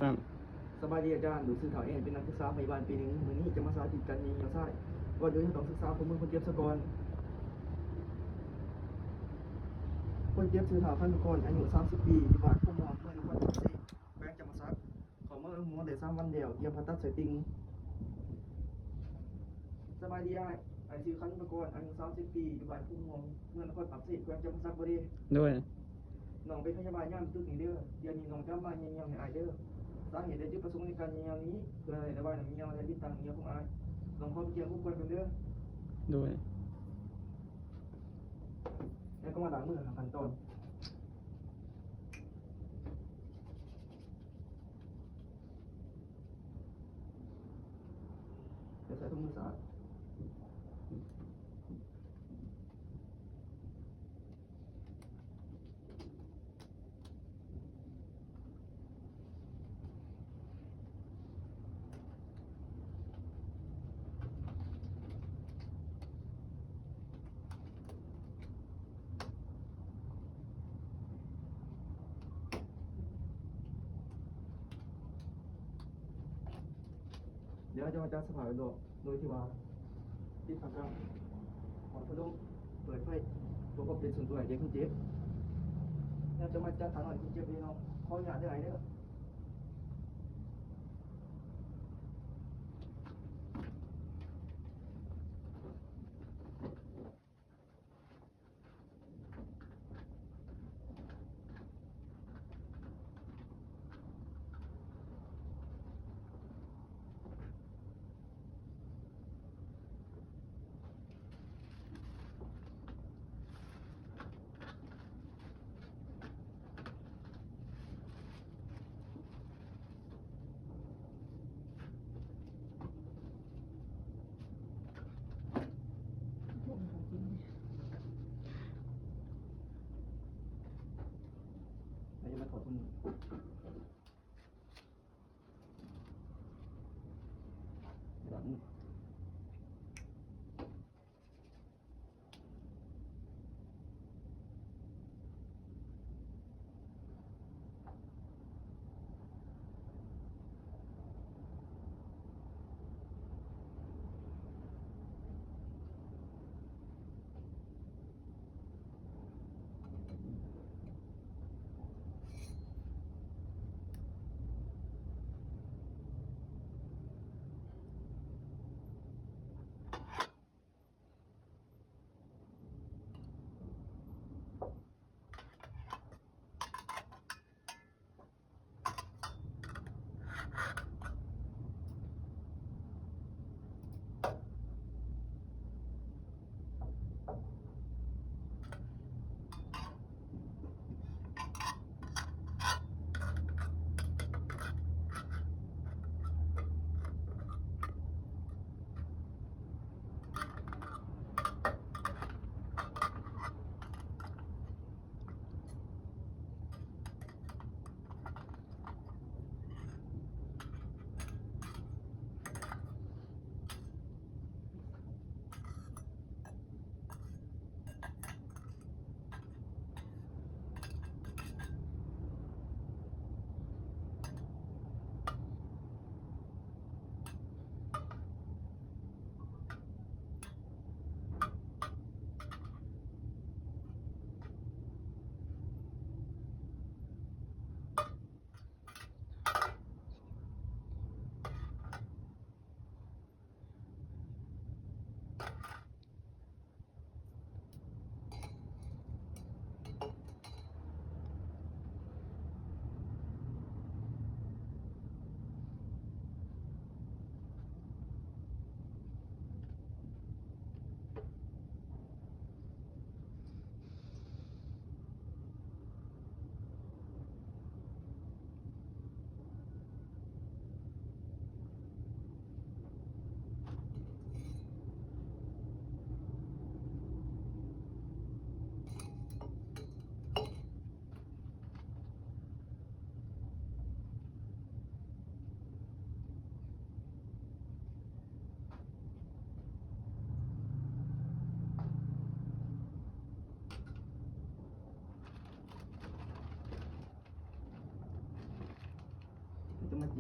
ครับสบายดีอาจารย์ดูสื่อข่าวเองเป็นนักศึกษาพยาบาลปี1มื้อนี้จะมาสาธิตการยิงยาซ่ายก่อนอื่นต้องศึกษาข้อมูลคนเจ็บซะก่อนคนเจ็บชื่อถาพันธุ์กรอายุ30ปีอยู่บ้านผู้มองเมืองนครปฐมแขวงจำปาสักเขาเมื่อหัวได้3วันเดียวเยี่ยมผ่าตัดสายติ่งสบายดีอ้ายชื่อคันธุ์กรอายุ30ปีอยู่บ้านผู้มองเมืองนครปฐมแขวงจำปาสักบ่ดีด้วยน้องเป็นพยาบาลยามตึกนี้เด้อเดี๋ยวนี้น้องจำมาเยี่ยมให้อ้ายเด้อสาเหตุและจุดประสงค์ในการเยี่ยมนี้เพื่อให้ระบายน้ำเยี่ยมและติดตั้งเยี่ยมของอ้ายน้องขอเกี่ยวผู้คนกันเด้อด้วยแล้วก็มาล้างมือทำขั้นตอนจะใส่ถุงมือสะอาดเดี๋ยวจะมาจัดสภาพโดยที่ว่าติดตั้งขอพัดลมเปิดไฟตัวก็เป็นส่วนตัวเด็กคุณเจ็บแล้วจะมาจัดฐานหน่อยคุณเจ็บพี่น้องขออนุญาตได้ไหมเด้อเราจะมาถอดถุงมือหลัง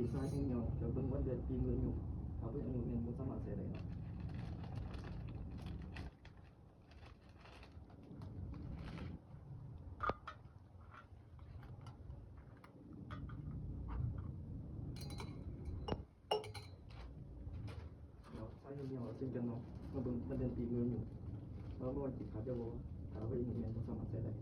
ดีไซน์อย่างเดียวเดี๋ยวเบิ่งวันเดือนปีมื้ออยู่ถ้าเบิ่งอายุเนี่ยบ่สามารถใช้ได้เนาะเดี๋ยวใช้อย่างเดียวซึ่งจังเนาะมาเบิ่งวันเดือนปีมื้ออยู่แล้วบ่สิขาดจะบ่ถ้าเบิ่งอายุเนี่ยบ่สามารถใช้ได้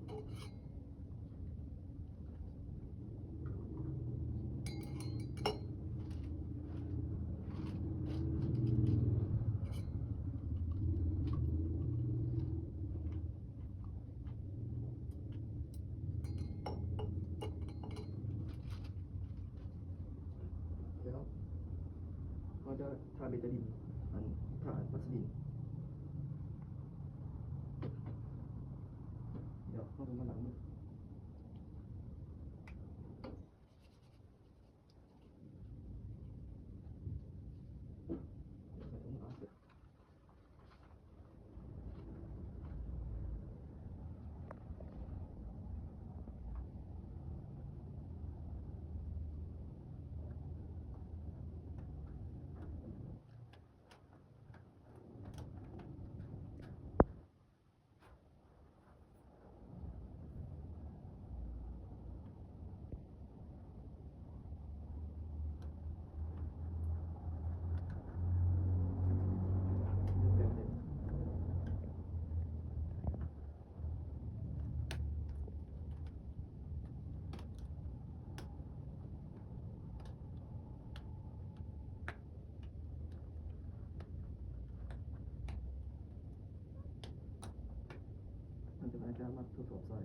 ก็จะทาเบตาดินอันทาปัสดินเดี๋ยวเข้ามาหลังมือมันจะเป็นการมาทดสอบใส่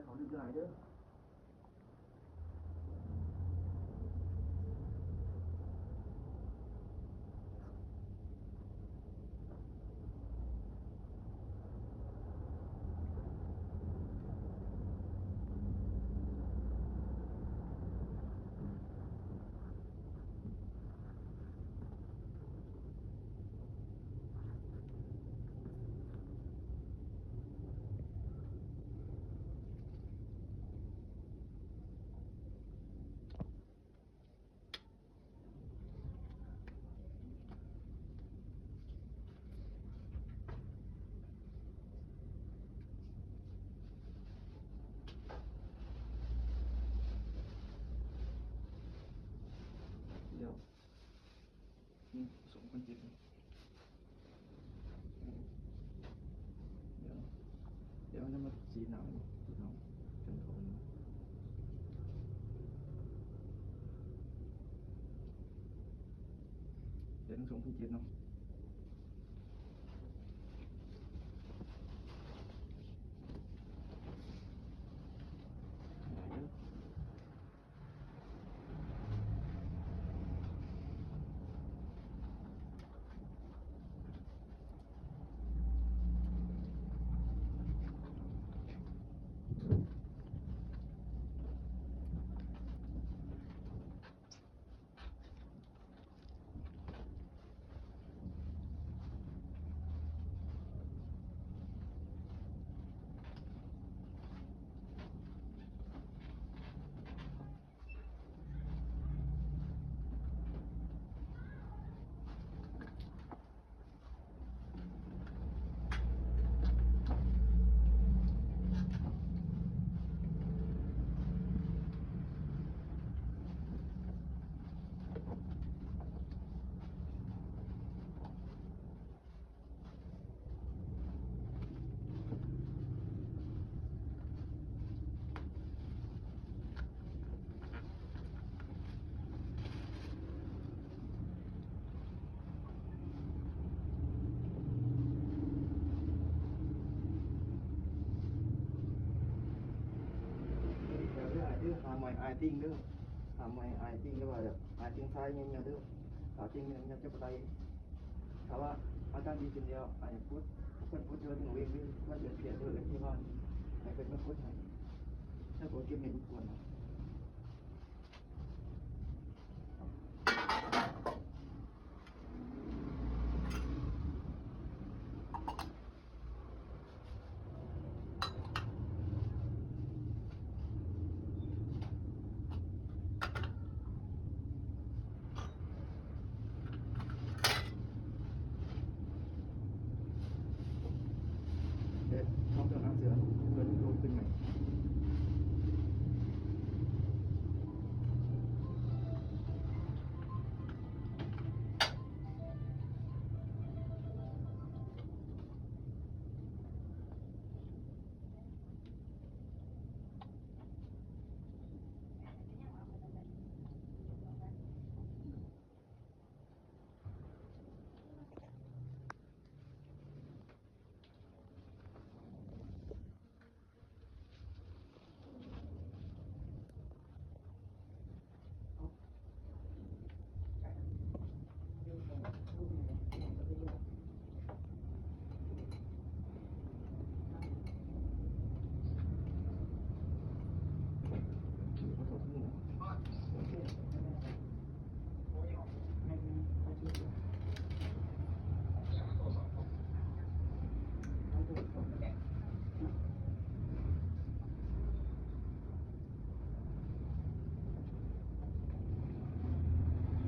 เขาดึกหลายเด้อ ส่งคนเจ็บเดี๋ยวจะมาสีหนังสีหนังเป็นคนเดี๋ยวต้องส่งคนเจ็บเนาะหาใหม่ไอติ้งเด้อหาใหม่ไอติ้งก็ว่าแบบไอติ้งซ้ายเงี้ยๆเด้อไอติ้งเนี่ยจะไปถ้าว่าอาการดีขึ้นแล้วไอพุทธเพิ่นพุทธเดินเวงเพิ่นเดินเพียรเด้อที่บ้านไอเป็นมาพุทธให้ถ้าบ่เก็บเงินควรนะทำเรื่องหนังสือเพิ่นลงขึ้นใหม่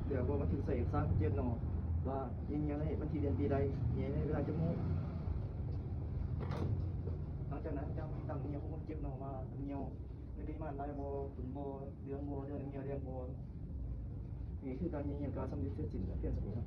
เดี๋ยวว่ามันถึงใส่เอกสารเจ็บเนาะว่ายิงยังไงมันทีเดือนปีใดยังไงเวลาจะมูหลังจากนั้นตั้งเงียวผมเจ็บเนาะมาเงียวไม่ได้มาไล่โบขุนโบเลี้ยงโบเลี้ยงเงียวเลี้ยงโบนี่คือการยิงการสำเร็จเสร็จสิ้นแล้วเพียงสมัยนะ